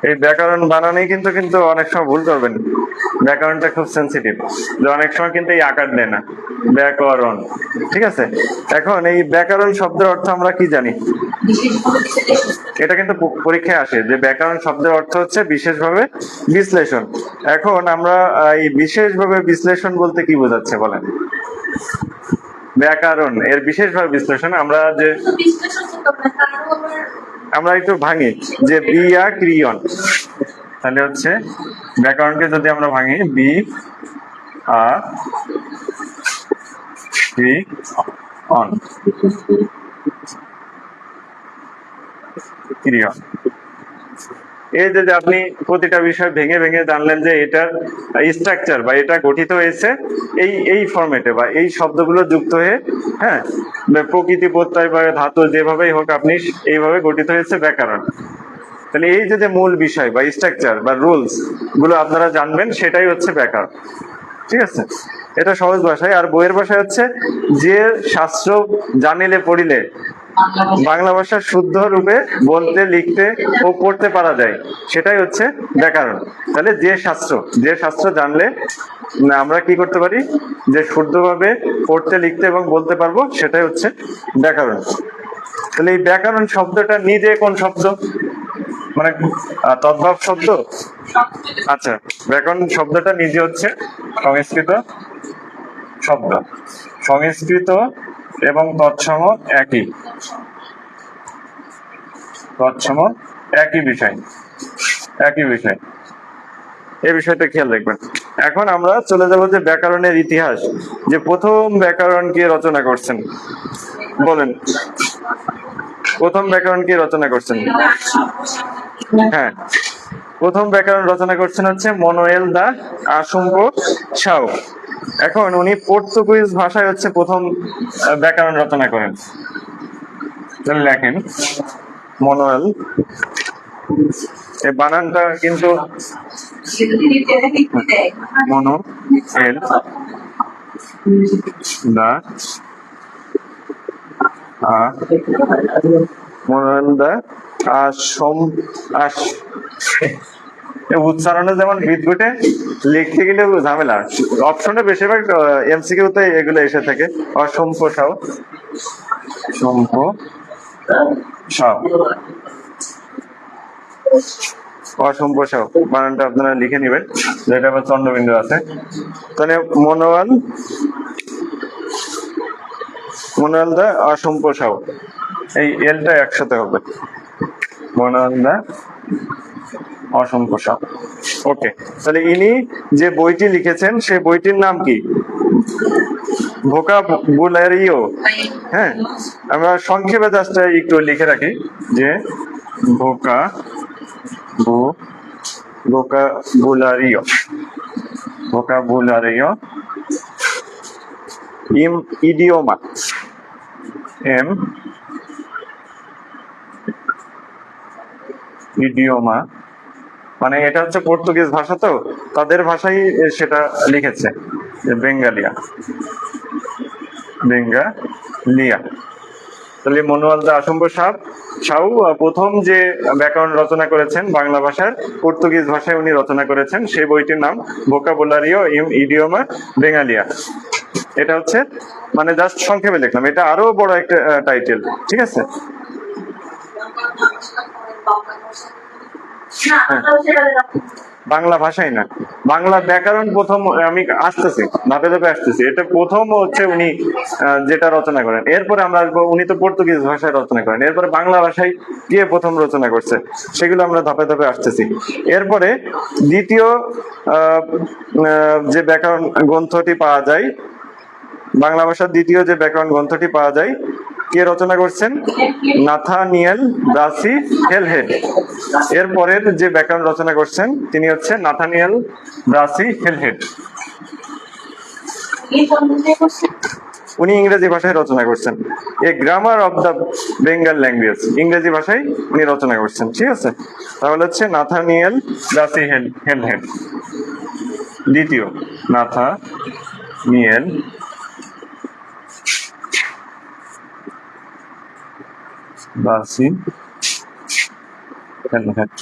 এই ব্যাকরণ বানানেই কিন্তু কিন্তু অনেক সময় ভুল করবেন। ব্যাকরণটা খুব সেন্সিটিভ, যে অনেক সময় কিন্তু এই আকার দেয় না, ব্যাকরণ। ঠিক আছে, এখন এই ব্যাকরণ শব্দের অর্থ আমরা কি জানি? এটা কিন্তু পরীক্ষায় আসে যে ব্যাকরণ শব্দের অর্থ হচ্ছে বিশেষভাবে বিশ্লেষণ। এখন আমরা এই বিশেষভাবে বিশ্লেষণ বলতে কি বোঝাচ্ছে বলেন? ব্যাকরণ এর বিশেষভাবে বিশ্লেষণ আমরা যে আমরা একটু ভাঙি যে বিয়া ক্রিয়ন, তাহলে হচ্ছে ব্যাকরণকে যদি আমরা ভাঙি বি আ ক্রি অন ক্রিয়ন। এই যে আপনি প্রতিটা বিষয় ভেঙে ভেঙে জানলেন যে এটার স্ট্রাকচার বা এটা গঠিত হয়েছে এই ফরম্যাটে বা এই শব্দগুলো যুক্ত হয়ে, হ্যাঁ, প্রকৃতি প্রত্যয় বা ধাতু যেভাবেই হোক আপনি এইভাবে গঠিত হয়েছে ব্যাকরণ। তাহলে এই যে মূল বিষয় বা স্ট্রাকচার বা রুলস গুলো আপনারা জানবেন, সেটাই হচ্ছে ব্যাকরণ। ঠিক আছে, এটা সহজ ভাষায়। আর বইয়ের ভাষায় হচ্ছে যে শাস্ত্র জানিলে পড়িলে বাংলা ভাষা শুদ্ধ রূপে বলতে লিখতে ও পড়তে পারা যায়, সেটাই হচ্ছে ব্যাকরণ। তাহলে যে শাস্ত্র জানলে আমরা কি করতে পারি, যে শুদ্ধভাবে পড়তে লিখতে এবং বলতে পারবো, সেটাই হচ্ছে ব্যাকরণ। তাহলে এই ব্যাকরণ শব্দটা নিজে কোন শব্দ, মানে তদ্ভব শব্দ? আচ্ছা, ব্যাকরণ শব্দটা নিজে হচ্ছে সংস্কৃত শব্দ। সংস্কৃত এবং তৎসম একই, তৎসম একই বিষয়, একই বিষয়। এই বিষয়টা খেয়াল রাখবেন। এখন আমরা চলে যাব যে ব্যাকরণের ইতিহাস, যে প্রথম ব্যাকরণ কে রচনা করছেন বলেন? প্রথম ব্যাকরণ কে রচনা করছেন? হ্যাঁ, প্রথম ব্যাকরণ রচনা করছেন হচ্ছে মনোয়েল দা আসুম্বো সাও। এখন উনি পর্তুগিজ ভাষায় হচ্ছে প্রথম ব্যাকরণ রচনা করেন। তাহলে লেখেন মনোয়েল, এই বানানটা কিন্তু মনোয়েল দা মনোয়েল দা উচ্চারণে যেমন বিদ্যুটে, লিখতে গেলে ঝামেলা। অপশনে বেশিরভাগ এমসিকিউ তে এগুলো এসে থাকে। অসম্ভব সাও, অসম্ভব সাও বানানটা আপনারা লিখে নেবেন, যেটা আবার চন্দ্রবিন্দু আছে। তাহলে মনোয়াল দা অসম্ভব সাও, এই এলটা একসাথে হবে, মনোয়াল দা অসম্ভব সাও। ওকে, তাহলে ইনি যে বইটি লিখেছেন সেই বইটির নাম কি? ভোকাবুলারিও। হ্যাঁ, আমরা সংক্ষেপে জাস্ট একটু লিখে রাখি যে ভোকাবুলারিও, ভোকাবুলারিও ইডিওমা, ইডিওমা মানে এটা হচ্ছে পর্তুগিজ ভাষা, তো তাদের ভাষাই সেটা লিখেছে, বেঙ্গালিয়া, বেঙ্গালিয়া। তাহলে মনোয়াল দা আসম্ভ সাউ প্রথম যে ব্যাকরণ রচনা করেছেন বাংলা ভাষার, পর্তুগিজ ভাষায় উনি রচনা করেছেন, সেই বইটির নাম ভোকাবুলারিও ইডিওমা বেঙ্গালিয়া। এটা হচ্ছে মানে জাস্ট সংক্ষেপে লিখলাম, এটা আরো বড় একটা টাইটেল। ঠিক আছে, বাংলা ভাষাই না, বাংলা ব্যাকরণ প্রথম, আমি আসতেছি ধাপে ধাপে আসতেছি। এটা প্রথম হচ্ছে উনি যেটা রচনা করেন, এরপরে আমরা আসবো উনি তো পর্তুগিজ ভাষায় রচনা করেন, এরপরে বাংলা ভাষায় গিয়ে প্রথম রচনা করছে, সেগুলো আমরা ধাপে ধাপে আসতেছি। এরপরে দ্বিতীয় যে ব্যাকরণ গ্রন্থটি পাওয়া যায়, বাংলা ভাষার দ্বিতীয় যে ব্যাকরণ গ্রন্থটি পাওয়া যায়, কে রচনা করছেন? Nathaniel Brassey Halhed. এর পরের যে ব্যাকরণ রচনা করছেন তিনি হচ্ছে নাথানিয়েল ব্রাসি হেলহেড। উনি ইংরেজি ভাষায় রচনা করছেন, a grammar of the Bengal language, ইংরেজি ভাষায় উনি রচনা করছেন। ঠিক আছে, তাহলে হচ্ছে নাথানিয়েল ব্রাসি হেলহেড দ্বিতীয়, নাথানিয়েল ব্রাসি হেলহেড।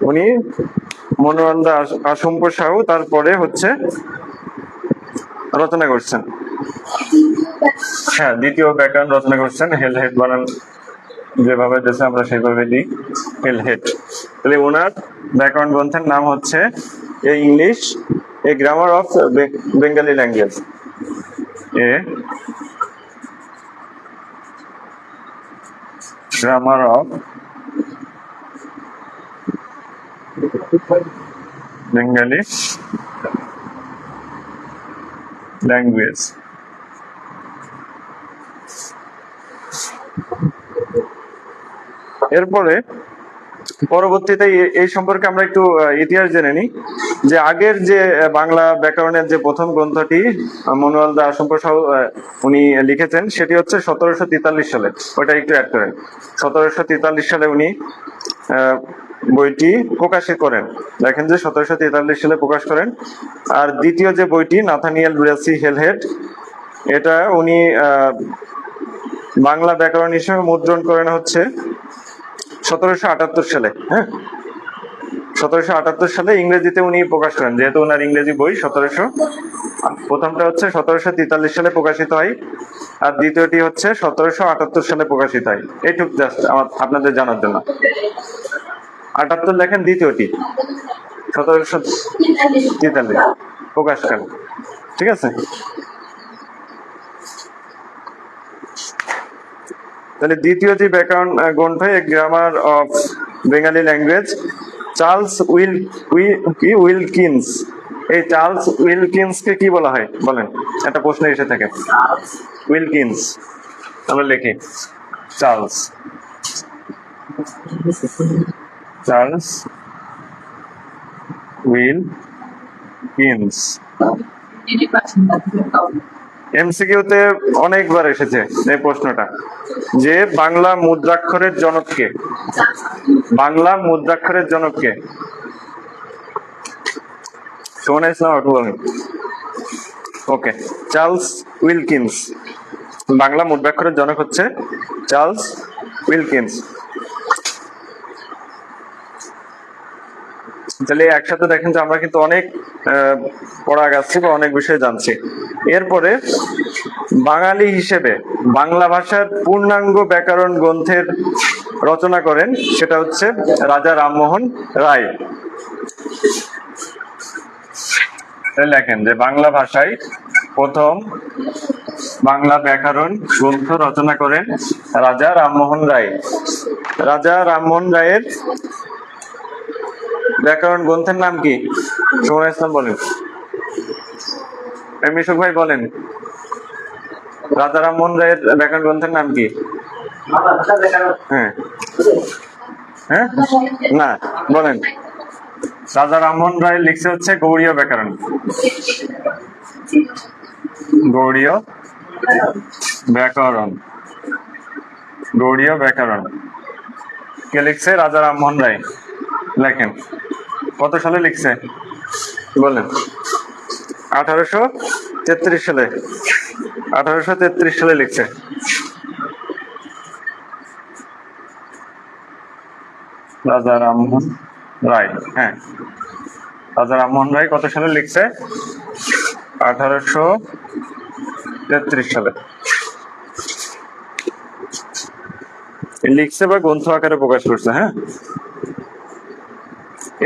উনি মনোনন্দা আসম্প সাহু তারপরে হচ্ছে রচনা করছেন। হ্যাঁ, দ্বিতীয় ব্যাকরণ রচনা করছেন। হেল হেড বানান যেভাবে দিয়েছে আমরা সেভাবে দিই, হেল হেড। তাহলে ওনার ব্যাকরণ গ্রন্থের নাম হচ্ছে a English, a grammar of Bengali language. A grammar of Bengali language. এরপরে পরবর্তীতে এই সম্পর্কে আমরা একটু ইতিহাস জেনে নিই, যে আগের যে বাংলা ব্যাকরণের যে প্রথম গ্রন্থটি মনোয়ালদা আসম্প সাহু উনি লিখেছেন, সেটি হচ্ছে 1743 সালে। ওটা একটু অ্যাড করেন। 1743 সালে উনি বইটি প্রকাশ করেন। দেখেন যে 1743 সালে প্রকাশ করেন। আর দ্বিতীয় যে বইটি নাথানিয়েল ব্রেসি হেলহেড, এটা উনি বাংলা ব্যাকরণ হিসেবে মুদ্রণ করেন হচ্ছে 1778 সালে। হ্যাঁ, 1778 সালে ইংরেজিতে উনি প্রকাশ করেন, যেহেতু ওনার ইংরেজি বই। প্রথমটা হচ্ছে 1743 সালে প্রকাশিত হয়, আর দ্বিতীয়টি হচ্ছে 1778 সালে প্রকাশিত হয়। এইটুক জাস্ট আপনাদের জানার জন্য। 78 লেখেন দ্বিতীয়টি, 1743 প্রকাশকাল। ঠিক আছে, তাহলে দ্বিতীয় যে ব্যাকরণ গ্রন্থ grammar of Bengali language, Charles Wilkins. এই চার্লস উইলকিন্সকে কি বলা হয় বলেন? একটা প্রশ্ন এসে থাকে। উইলকিন্স আমরা লিখি চার্লস উইলকিন্স। এমসিকিউতে অনেকবার এসেছে এই প্রশ্নটা, যে বাংলা মুদ্রাক্ষরের জনককে। বাংলা মুদ্রাক্ষরের জনককে সোনা ইসলাম বলেন। ওকে, চার্লস উইলকিন্স। বাংলা মুদ্রাক্ষরের জনক হচ্ছে চার্লস উইলকিন্স। তাহলে একসাথে দেখেন যে আমরা কিন্তু অনেক পড়া গেছি বা অনেক বিষয় জানছি। এরপরে বাঙালি হিসেবে বাংলা ভাষার পূর্ণাঙ্গ ব্যাকরণ গ্রন্থের রচনা করেন, সেটা হচ্ছে রাজা রামমোহন রায়। লেখেন যে বাংলা ভাষায় প্রথম বাংলা ব্যাকরণ গ্রন্থ রচনা করেন রাজা রামমোহন রায়। রাজা রামমোহন রায়ের ব্যাকরণ গ্রন্থের নাম কি? সোমা ইসলাম বলেন। মিশুক ভাই বলেন, রাজা রামমোহন রায়ের ব্যাকরণ গ্রন্থের নাম কি? হ্যাঁ হ্যাঁ, না বলেন। রাজা রামমোহন রায় লিখছে হচ্ছে গৌড়ীয় ব্যাকরণ। গৌড়ীয় ব্যাকরণ, গৌড়ীয় ব্যাকরণ কে লিখছে? রাজা রামমোহন রায়। লেখেন কত সালে লিখছে বলেন? 1833 সালে। 1833 সালে লিখছে রাজা রামমোহন রায়। হ্যাঁ, রাজা রামমোহন রায় কত সালে লিখছে? 1833 সালে লিখছে বা গ্রন্থ আকারে প্রকাশ করছে। হ্যাঁ,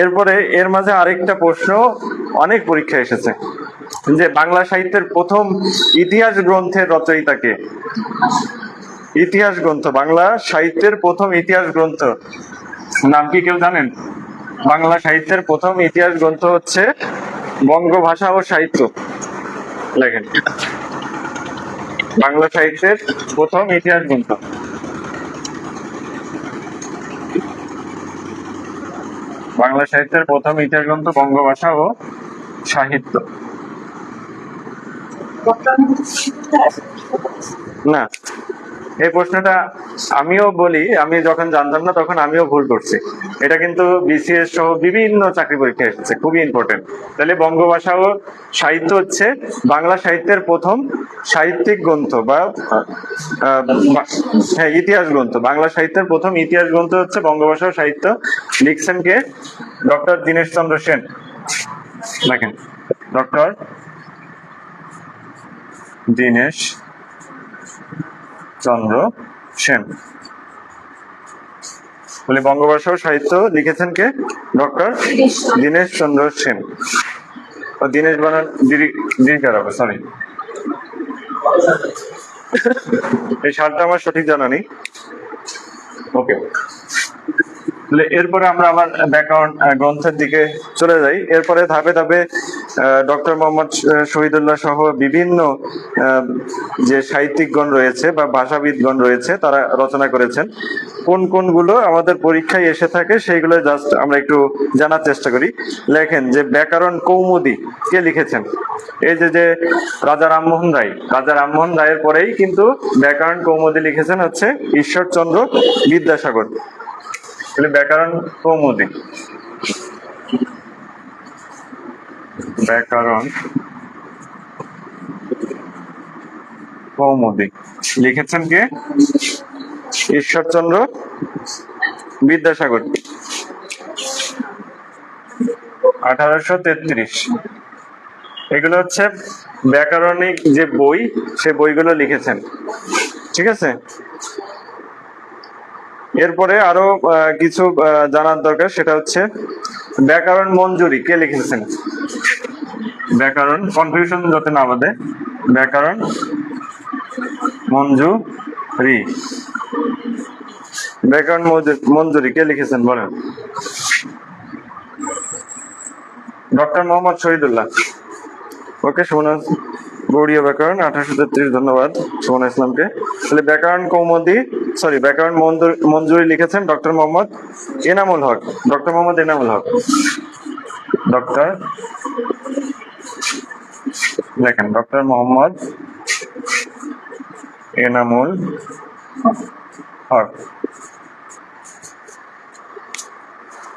এরপরে এর মাঝে আরেকটা প্রশ্ন অনেক পরীক্ষা এসেছে, যে বাংলা সাহিত্যের প্রথম ইতিহাস গ্রন্থের রচয়িতা কে? ইতিহাস গ্রন্থ, বাংলা সাহিত্যের প্রথম ইতিহাস গ্রন্থ নাম কি কেউ জানেন? বাংলা সাহিত্যের প্রথম ইতিহাস গ্রন্থ হচ্ছে বঙ্গভাষা ও সাহিত্য। লেখেন বাংলা সাহিত্যের প্রথম ইতিহাস গ্রন্থ। বাংলা সাহিত্যের প্রথম ইতিহাস গ্রন্থ বঙ্গভাষা ও সাহিত্য। না, এই প্রশ্নটা আমিও বলি, আমি যখন জানতাম না তখন আমিও ভুল করছি। এটা কিন্তু বিসিএস সহ বিভিন্ন চাকরি পরীক্ষা এসেছে, খুবই ইম্পর্টেন্ট। তাহলে বঙ্গভাষা ও সাহিত্য হচ্ছে বাংলা সাহিত্যের প্রথম সাহিত্যিক গ্রন্থ বা হ্যাঁ ইতিহাস গ্রন্থ। বাংলা সাহিত্যের প্রথম ইতিহাস গ্রন্থ হচ্ছে বঙ্গভাষা ও সাহিত্য। লিখছেন কে? ডক্টর দীনেশ চন্দ্র সেন। দেখেন, ডক্টর দীনেশ চন্দ্র সেন। বলে বঙ্গভাষা ও সাহিত্য লিখেছেন কে? ডক্টর দীনেশ চন্দ্র সেন। দীনেশ বানান দীর্ঘার হবে, সরি। এই সারটা আমার সঠিক জানা নেই। ওকে, এরপরে আমরা আবার ব্যাকরণ গ্রন্থের দিকে চলে যাই। এরপরে ধাপে ধাপে ডক্টর মোহাম্মদ শহীদুল্লাহ সহ বিভিন্ন যে সাহিত্যিকগণ রয়েছে বা ভাষাবিদগণ রয়েছে তারা রচনা করেছেন। কোন কোনগুলো আমাদের পরীক্ষায় এসে থাকে সেইগুলো জাস্ট আমরা একটু জানার চেষ্টা করি। লেখেন যে ব্যাকরণ কৌমুদী কে লিখেছেন? এই যে রাজা রামমোহন রায়, রাজা রামমোহন রায়ের পরেই কিন্তু ব্যাকরণ কৌমুদী লিখেছেন হচ্ছে ঈশ্বরচন্দ্র বিদ্যাসাগর। ব্যাকরণ কৌমুদী, ব্যাকরণ কৌমুদী লিখেছেন কে? ঈশ্বরচন্দ্র বিদ্যাসাগর, 1833। এগুলো হচ্ছে ব্যাকরণিক যে বই, সে বইগুলো লিখেছেন। ঠিক আছে, এরপরে আরো কিছু জানার দরকার, সেটা হচ্ছে ব্যাকরণ মঞ্জুরি কে লিখেছেন? ব্যাকরণ, কনফিউশন যাতে না বাধে, ব্যাকরণ মঞ্জুরি, ব্যাকরণ মঞ্জুরি কে লিখেছেন বলেন? ডক্টর মোহাম্মদ শহীদুল্লাহ। ওকে, সুমনা গৌড়ীয় ব্যাকরণ 1833, ধন্যবাদ সুমনা ইসলামকে। তাহলে ব্যাকরণ কৌমুদী, সরি ব্যাকরণ মঞ্জুরি লিখেছেন doctor Mohammad Enamul Haque. Doctor Mohammad Enamul Haque, doctor লেখেন ডক্টর মোহাম্মদ এনামুল হক।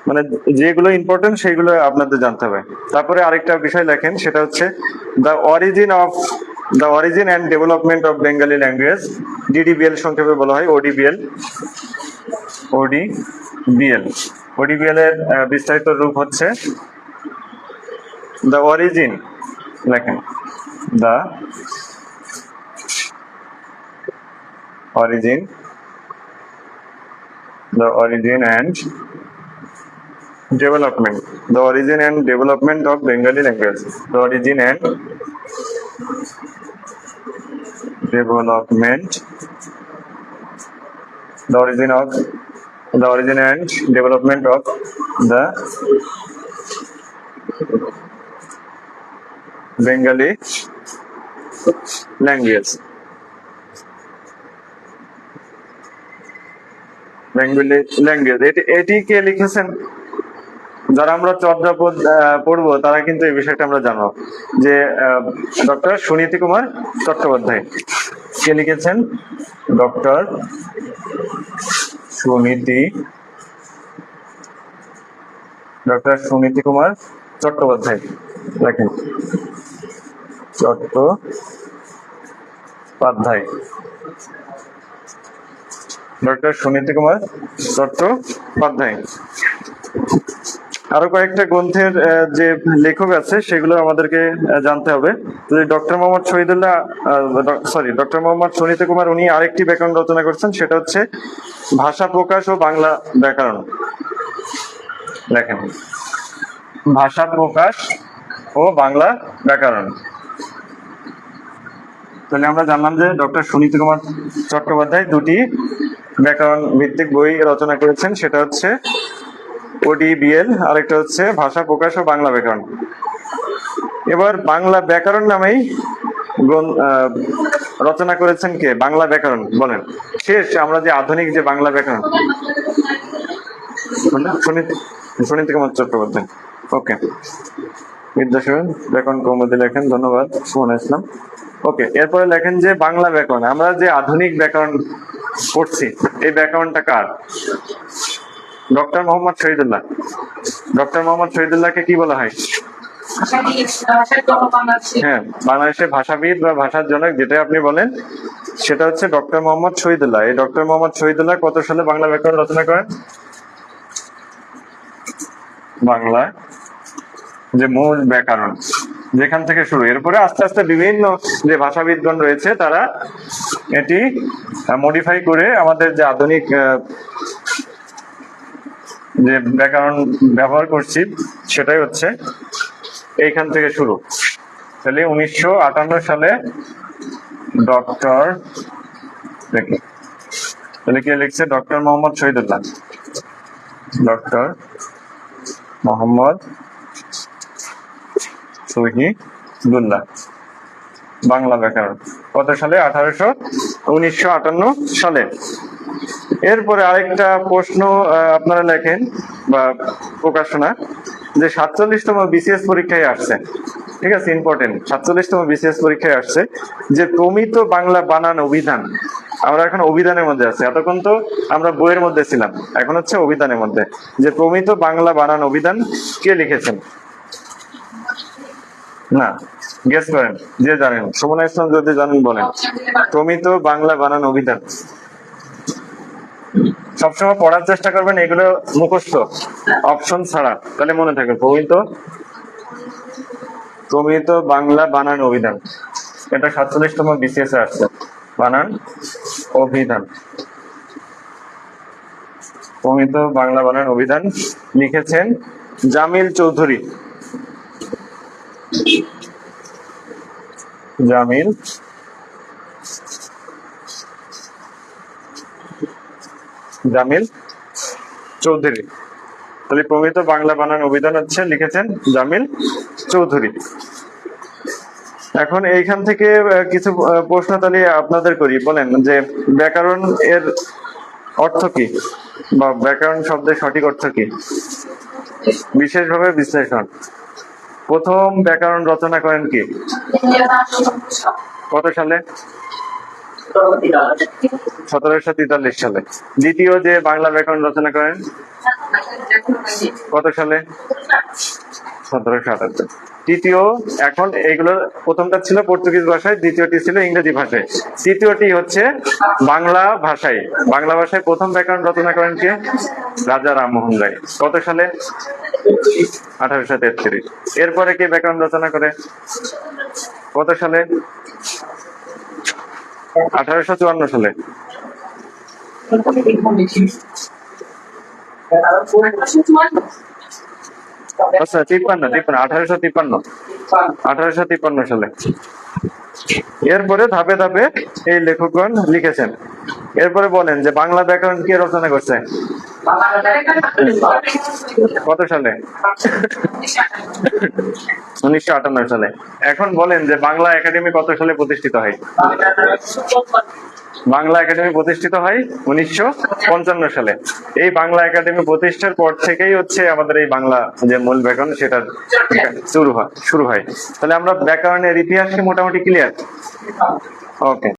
মানে যেগুলো ইম্পর্টেন্ট সেইগুলো আপনাদের জানতে হবে। তারপরে আরেকটা বিষয় লেখেন, সেটা হচ্ছে the origin and development of Bengali language, DDBL সংক্ষেপে বলা হয়, ওডিবিএল। ওডিবিএল এর বিস্তারিত রূপ হচ্ছে দ্য অরিজিন, লেখেন the origin and development of Bengali language, the origin and development of the Bengali language. এটি কে লিখেছেন? যারা আমরা চর্যাপদ পড়বো তারা কিন্তু এই বিষয়টা আমরা জানবো যে ডক্টর সুনীতি কুমার চট্টোপাধ্যায় কে লিখেছেন? ডক্টর সুনীতি কুমার চট্টোপাধ্যায়, দেখেন চট্টোপাধ্যায়, ডক্টর সুনীতি কুমার চট্টোপাধ্যায়। আরো কয়েকটা গ্রন্থের যে লেখক আছে সেগুলো আমাদেরকে জানতে হবে। ডক্টর মোহাম্মদ সুনীতি কুমার, উনি আরেকটি ব্যাকরণ রচনা করছেন, সেটা হচ্ছে ভাষা প্রকাশ ও বাংলা ব্যাকরণ। লেখেন ভাষা প্রকাশ ও বাংলা ব্যাকরণ। তাহলে আমরা জানলাম যে ডক্টর সুনীতি কুমার চট্টোপাধ্যায় দুটি ব্যাকরণ ভিত্তিক বই রচনা করেছেন, সেটা হচ্ছে ওডিবিএল, আরেকটা হচ্ছে ভাষা প্রকাশ ও বাংলা ব্যাকরণ। এবার বাংলা ব্যাকরণ নামেই রচনা করেছেন কে? বাংলা ব্যাকরণ বলেন। শেষ আমরা যে আধুনিক যে বাংলা ব্যাকরণ, সুনীতি কুমার চট্টোপাধ্যায়। ওকে, বিদ্যাসাগর ব্যাকরণ কৌমুদী লেখেন, ধন্যবাদ সুমনা ইসলাম। ওকে, এরপরে লেখেন যে বাংলা ব্যাকরণ, আমরা যে আধুনিক ব্যাকরণ পড়ছি এই ব্যাকরণটা কার? ডক্টর মোহাম্মদ শহীদুল্লাহ। ডক্টর মোহাম্মদ শহীদুল্লাহকে কি বলা হয়? হ্যাঁ, বাংলাদেশের ভাষাবিদ বা ভাষার জনক যেটা আপনি বলেন সেটা হচ্ছে ডক্টর মোহাম্মদ শহীদুল্লাহ। এই ডক্টর মোহাম্মদ শহীদুল্লাহ কত সালে বাংলা ব্যাকরণ রচনা করেন? বাংলা যে মূল ব্যাকরণ যেখান থেকে শুরু, এরপরে আস্তে আস্তে বিভিন্ন যে ভাষাবিদগণ রয়েছে তারা এটি মডিফাই করে আমাদের যে আধুনিক যে ব্যাকরণ ব্যবহার করছি সেটাই হচ্ছে এইখান থেকে শুরু। তাহলে 1958 সালে ডক্টর, দেখি তাহলে কে লিখছে? ডক্টর মোহাম্মদ শহীদুল্লাহ। ডক্টর মোহাম্মদ শহীদুল্লাহ বাংলা ব্যাকরণ কত সালে? 1958 সালে। এরপরে আরেকটা প্রশ্ন আপনারা লেখেন বা প্রকাশনা যে 47তম বিসিএস পরীক্ষায় আসছে, ঠিক আছে, ইম্পর্টেন্ট, 47তম বিসিএস পরীক্ষায় আসছে যে প্রমিত বাংলা বানান অভিধান। আমরা এখন অভিধানের মধ্যে আছি, এতক্ষণ তো আমরা বইয়ের মধ্যে ছিলাম, এখন হচ্ছে অভিধানের মধ্যে। যে প্রমিত বাংলা বানান অভিধান কে লিখেছেন? না, গেস করেন যে জানেন। সুমনা ইসলাম যদি জানেন বলেন। প্রমিত বাংলা বানান অভিধান, সবসময় পড়ার চেষ্টা করবেন এগুলো মুখস্থ অপশন ছাড়া, তাহলে মনে থাকবে। প্রমিত বাংলা বানান অভিধান, এটা 47তম বিসিএস এ আসছে। বানান অভিধান, প্রমিত বাংলা বানান অভিধান লিখেছেন জামিল চৌধুরী। জামিল চৌধুরী। তাহলে প্রমিত বাংলা বানান অভিধান হচ্ছে লিখেছেন জামিল চৌধুরী। এখন এইখান থেকে কিছু প্রশ্ন তাহলে আপনাদের করি, বলেন যে ব্যাকরণ এর অর্থ কি, বা ব্যাকরণ শব্দের সঠিক অর্থ কি? বিশেষভাবে বিশ্লেষণ। প্রথম ব্যাকরণ রচনা করেন কি? কত সালে? 1743 সালে। দ্বিতীয় যে বাংলা ব্যাকরণ রচনা করেন কত সালে? 1778। তৃতীয়, এখন এইগুলো প্রথমটা ছিল পর্তুগিজ ভাষায়, দ্বিতীয়টি ছিল ইংরেজি ভাষায়, তৃতীয়টি হচ্ছে বাংলা ভাষায়। বাংলা ভাষায় প্রথম ব্যাকরণ রচনা করেন কে? রাজা রামমোহন রায়। কত সালে? 1833। এরপরে কে ব্যাকরণ রচনা করে? কত সালে? 1854 সালে। আচ্ছা, 1853 সালে। এরপরে ধাপে ধাপে এই লেখকগণ লিখেছেন। এরপরে বলেন যে বাংলা ব্যাকরণ কে রচনা করছে? কত সালে? 1958 সালে। এখন বলেন যে বাংলা একাডেমি কত সালে প্রতিষ্ঠিত হয়? বাংলা একাডেমি প্রতিষ্ঠিত হয় 1955 সালে। এই বাংলা একাডেমি প্রতিষ্ঠার পর থেকেই হচ্ছে আমাদের এই বাংলা যে মূল ব্যাকরণ সেটা শুরু হয়। তাহলে আমরা ব্যাকরণের ইতিহাসকে মোটামুটি ক্লিয়ার। ওকে।